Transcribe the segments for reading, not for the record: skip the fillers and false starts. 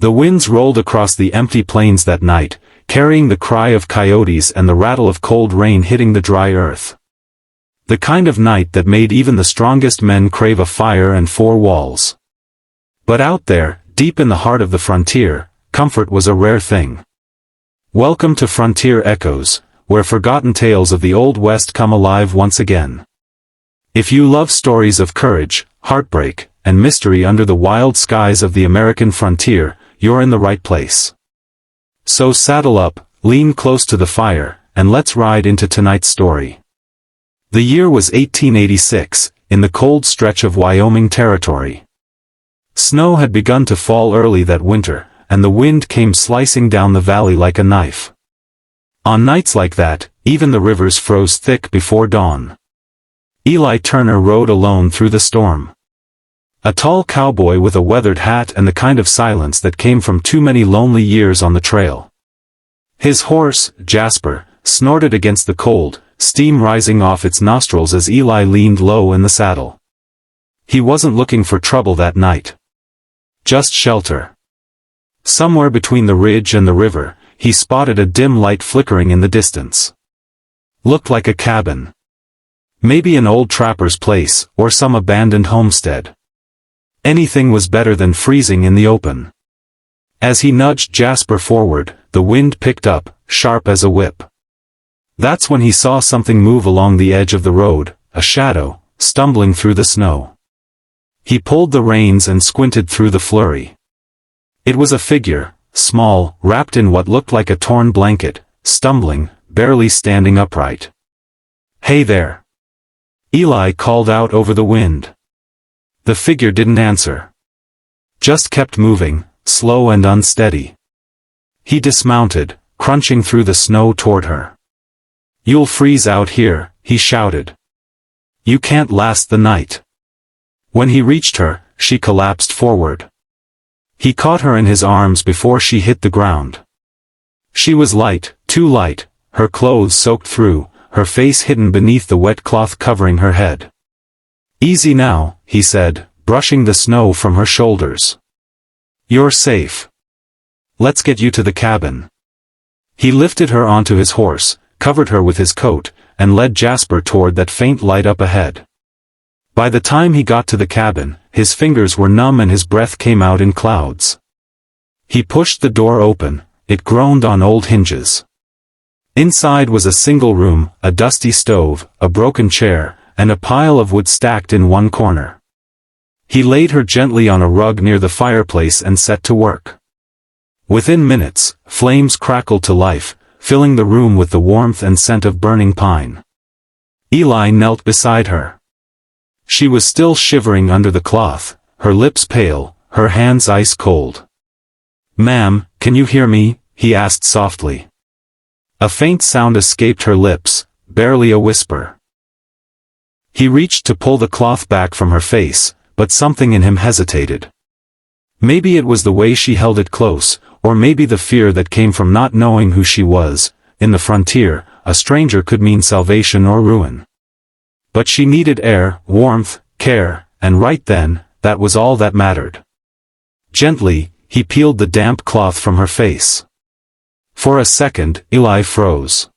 The winds rolled across the empty plains that night, carrying the cry of coyotes and the rattle of cold rain hitting the dry earth. The kind of night that made even the strongest men crave a fire and four walls. But out there, deep in the heart of the frontier, comfort was a rare thing. Welcome to Frontier Echoes, where forgotten tales of the Old West come alive once again. If you love stories of courage, heartbreak, and mystery under the wild skies of the American frontier, you're in the right place. So saddle up, lean close to the fire, and let's ride into tonight's story. The year was 1886, in the cold stretch of Wyoming territory. Snow had begun to fall early that winter, and the wind came slicing down the valley like a knife. On nights like that, even the rivers froze thick before dawn. Eli Turner rode alone through the storm. A tall cowboy with a weathered hat and the kind of silence that came from too many lonely years on the trail. His horse, Jasper, snorted against the cold, steam rising off its nostrils as Eli leaned low in the saddle. He wasn't looking for trouble that night. Just shelter. Somewhere between the ridge and the river, he spotted a dim light flickering in the distance. Looked like a cabin. Maybe an old trapper's place, or some abandoned homestead. Anything was better than freezing in the open. As he nudged Jasper forward, the wind picked up, sharp as a whip. That's when he saw something move along the edge of the road, a shadow, stumbling through the snow. He pulled the reins and squinted through the flurry. It was a figure, small, wrapped in what looked like a torn blanket, stumbling, barely standing upright. "Hey there!" Eli called out over the wind. The figure didn't answer. Just kept moving, slow and unsteady. He dismounted, crunching through the snow toward her. "You'll freeze out here," he shouted. "You can't last the night." When he reached her, she collapsed forward. He caught her in his arms before she hit the ground. She was light, too light, her clothes soaked through, her face hidden beneath the wet cloth covering her head. "Easy now," he said, brushing the snow from her shoulders. "You're safe. Let's get you to the cabin." He lifted her onto his horse, covered her with his coat, and led Jasper toward that faint light up ahead. By the time he got to the cabin, his fingers were numb and his breath came out in clouds. He pushed the door open, it groaned on old hinges. Inside was a single room, a dusty stove, a broken chair, and a pile of wood stacked in one corner. He laid her gently on a rug near the fireplace and set to work. Within minutes, flames crackled to life, filling the room with the warmth and scent of burning pine. Eli knelt beside her. She was still shivering under the cloth, her lips pale, her hands ice cold. "Ma'am, can you hear me?" he asked softly. A faint sound escaped her lips, barely a whisper. He reached to pull the cloth back from her face, but something in him hesitated. Maybe it was the way she held it close, or maybe the fear that came from not knowing who she was. In the frontier, a stranger could mean salvation or ruin. But she needed air, warmth, care, and right then, that was all that mattered. Gently, he peeled the damp cloth from her face. For a second, Eli froze.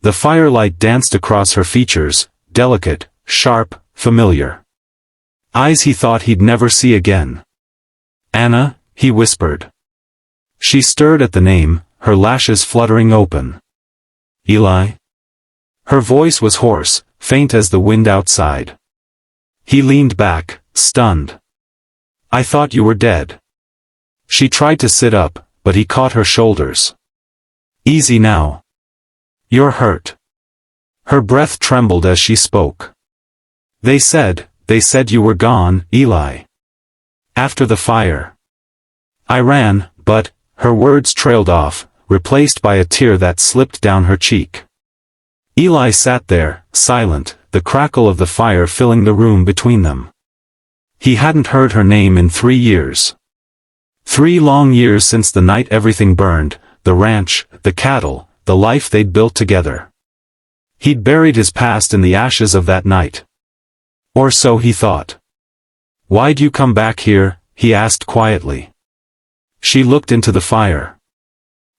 The firelight danced across her features, delicate, sharp, familiar. Eyes he thought he'd never see again. "Anna," he whispered. She stirred at the name, her lashes fluttering open. "Eli?" Her voice was hoarse, faint as the wind outside. He leaned back, stunned. "I thought you were dead." She tried to sit up, but he caught her shoulders. "Easy now. You're hurt." Her breath trembled as she spoke. They said you were gone, Eli. After the fire. I ran, but," her words trailed off, replaced by a tear that slipped down her cheek. Eli sat there, silent, the crackle of the fire filling the room between them. He hadn't heard her name in 3 years. 3 long years since the night everything burned, the ranch, the cattle, the life they'd built together. He'd buried his past in the ashes of that night. Or so he thought. "Why'd you come back here?" he asked quietly. She looked into the fire.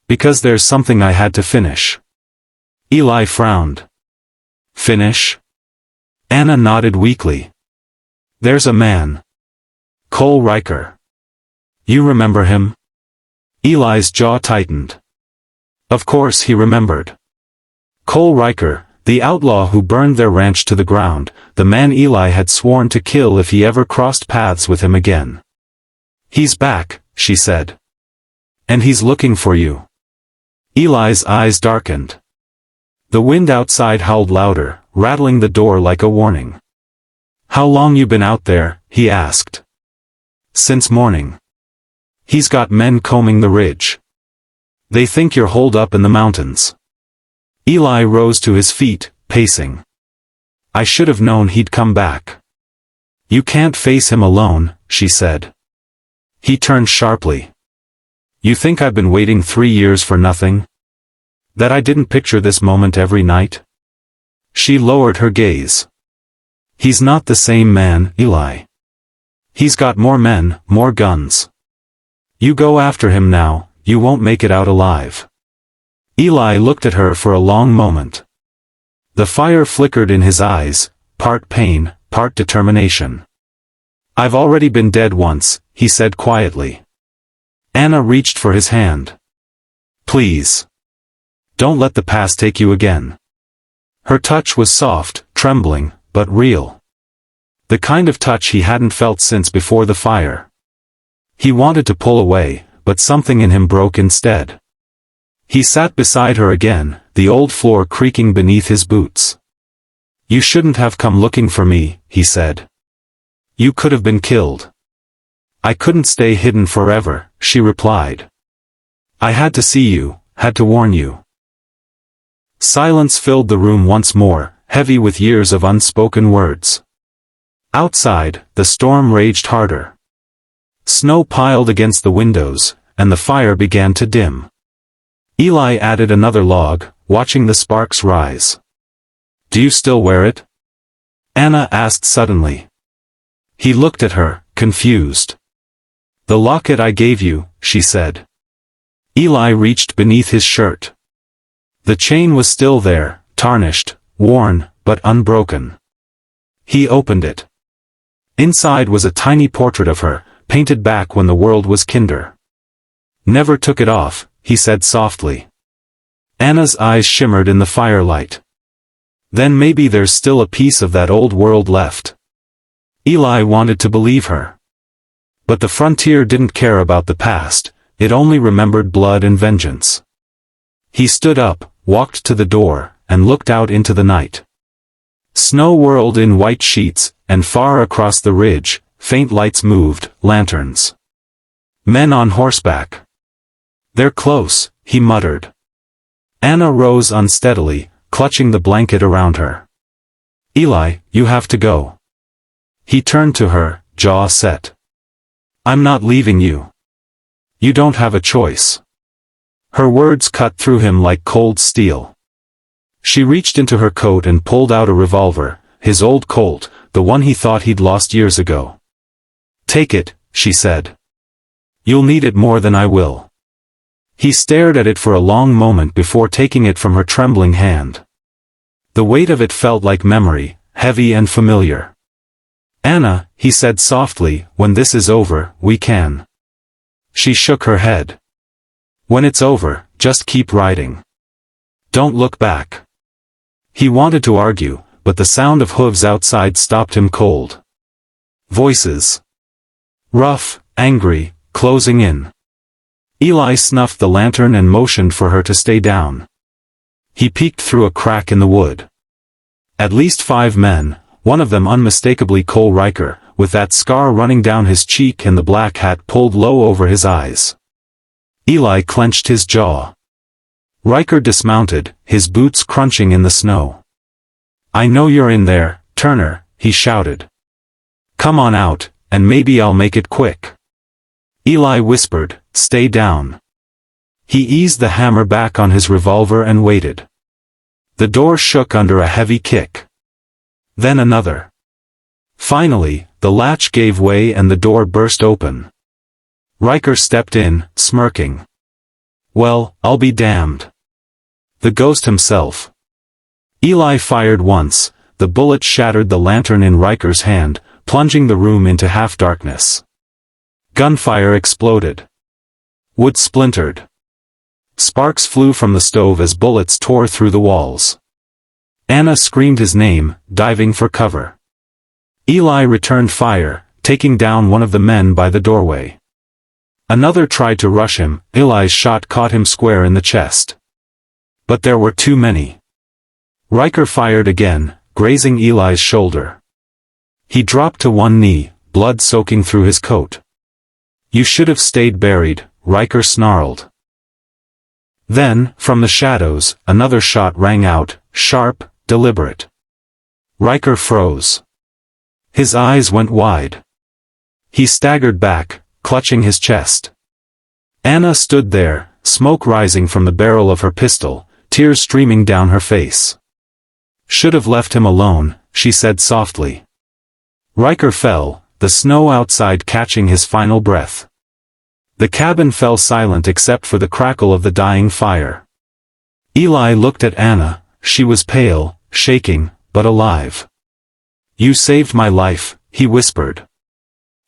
Because there's something I had to finish. Eli frowned. Finish? Anna nodded weakly. There's a man. Cole Riker. You remember him? Eli's jaw tightened. Of course he remembered. Cole Riker, the outlaw who burned their ranch to the ground, the man Eli had sworn to kill if he ever crossed paths with him again. He's back, she said. And he's looking for you. Eli's eyes darkened. The wind outside howled louder, rattling the door like a warning. How long you been out there? He asked. Since morning. He's got men combing the ridge. They think you're holed up in the mountains. Eli rose to his feet, pacing. I should have known he'd come back. You can't face him alone, she said. He turned sharply. You think I've been waiting 3 years for nothing? That I didn't picture this moment every night? She lowered her gaze. He's not the same man, Eli. He's got more men, more guns. You go after him now, you won't make it out alive. Eli looked at her for a long moment. The fire flickered in his eyes, part pain, part determination. I've already been dead once, he said quietly. Anna reached for his hand. Please. Don't let the past take you again. Her touch was soft, trembling, but real. The kind of touch he hadn't felt since before the fire. He wanted to pull away, but something in him broke instead. He sat beside her again, the old floor creaking beneath his boots. You shouldn't have come looking for me, he said. You could have been killed. I couldn't stay hidden forever, she replied. I had to see you, had to warn you. Silence filled the room once more, heavy with years of unspoken words. Outside, the storm raged harder. Snow piled against the windows, and the fire began to dim. Eli added another log, watching the sparks rise. Do you still wear it? Anna asked suddenly. He looked at her, confused. The locket I gave you, she said. Eli reached beneath his shirt. The chain was still there, tarnished, worn, but unbroken. He opened it. Inside was a tiny portrait of her, painted back when the world was kinder. Never took it off, he said softly. Anna's eyes shimmered in the firelight. Then maybe there's still a piece of that old world left. Eli wanted to believe her. But the frontier didn't care about the past, it only remembered blood and vengeance. He stood up, walked to the door, and looked out into the night. Snow whirled in white sheets, and far across the ridge, faint lights moved, lanterns. Men on horseback. They're close, he muttered. Anna rose unsteadily, clutching the blanket around her. Eli, you have to go. He turned to her, jaw set. I'm not leaving you. You don't have a choice. Her words cut through him like cold steel. She reached into her coat and pulled out a revolver, his old Colt, the one he thought he'd lost years ago. Take it, she said. You'll need it more than I will. He stared at it for a long moment before taking it from her trembling hand. The weight of it felt like memory, heavy and familiar. Anna, he said softly, when this is over, we can. She shook her head. When it's over, just keep riding. Don't look back. He wanted to argue, but the sound of hooves outside stopped him cold. Voices. Rough, angry, closing in. Eli snuffed the lantern and motioned for her to stay down. He peeked through a crack in the wood. At least 5 men, one of them unmistakably Cole Riker, with that scar running down his cheek and the black hat pulled low over his eyes. Eli clenched his jaw. Riker dismounted, his boots crunching in the snow. I know you're in there, Turner, he shouted. Come on out, and maybe I'll make it quick. Eli whispered, stay down. He eased the hammer back on his revolver and waited. The door shook under a heavy kick. Then another. Finally, the latch gave way and the door burst open. Riker stepped in, smirking. Well, I'll be damned. The ghost himself. Eli fired once. The bullet shattered the lantern in Riker's hand, plunging the room into half-darkness. Gunfire exploded. Wood splintered. Sparks flew from the stove as bullets tore through the walls. Anna screamed his name, diving for cover. Eli returned fire, taking down one of the men by the doorway. Another tried to rush him. Eli's shot caught him square in the chest. But there were too many. Riker fired again, grazing Eli's shoulder. He dropped to one knee, blood soaking through his coat. You should have stayed buried, Riker snarled. Then, from the shadows, another shot rang out, sharp, deliberate. Riker froze. His eyes went wide. He staggered back, clutching his chest. Anna stood there, smoke rising from the barrel of her pistol, tears streaming down her face. Should have left him alone, she said softly. Riker fell, the snow outside catching his final breath. The cabin fell silent except for the crackle of the dying fire. Eli looked at Anna. She was pale, shaking, but alive. You saved my life, he whispered.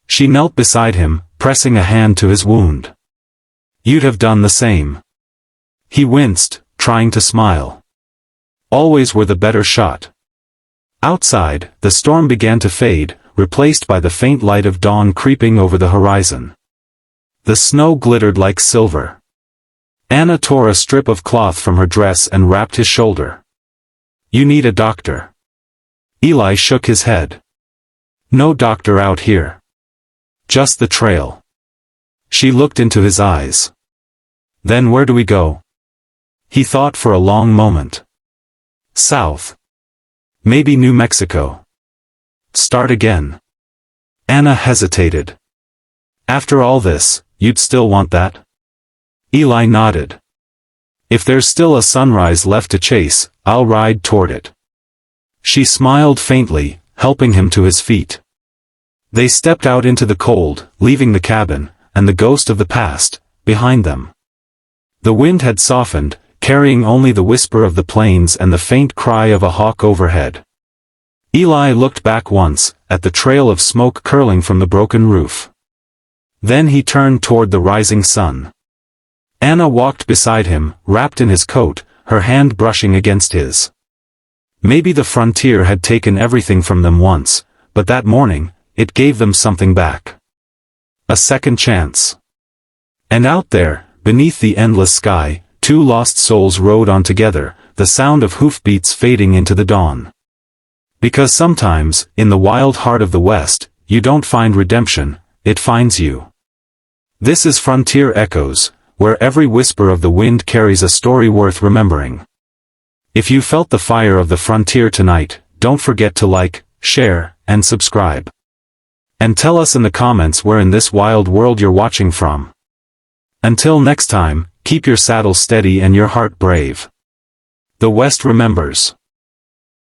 She knelt beside him, pressing a hand to his wound. You'd have done the same. He winced, trying to smile. Always were the better shot. Outside, the storm began to fade, replaced by the faint light of dawn creeping over the horizon. The snow glittered like silver. Anna tore a strip of cloth from her dress and wrapped his shoulder. You need a doctor. Eli shook his head. No doctor out here. Just the trail. She looked into his eyes. Then where do we go? He thought for a long moment. South. Maybe New Mexico. Start again. Anna hesitated. After all this, you'd still want that? Eli nodded. If there's still a sunrise left to chase, I'll ride toward it. She smiled faintly, helping him to his feet. They stepped out into the cold, leaving the cabin, and the ghost of the past, behind them. The wind had softened, carrying only the whisper of the plains and the faint cry of a hawk overhead. Eli looked back once, at the trail of smoke curling from the broken roof. Then he turned toward the rising sun. Anna walked beside him, wrapped in his coat, her hand brushing against his. Maybe the frontier had taken everything from them once, but that morning, it gave them something back. A second chance. And out there, beneath the endless sky, two lost souls rode on together, the sound of hoofbeats fading into the dawn. Because sometimes, in the wild heart of the West, you don't find redemption, it finds you. This is Frontier Echoes, where every whisper of the wind carries a story worth remembering. If you felt the fire of the frontier tonight, don't forget to like, share, and subscribe. And tell us in the comments where in this wild world you're watching from. Until next time, keep your saddle steady and your heart brave. The West remembers.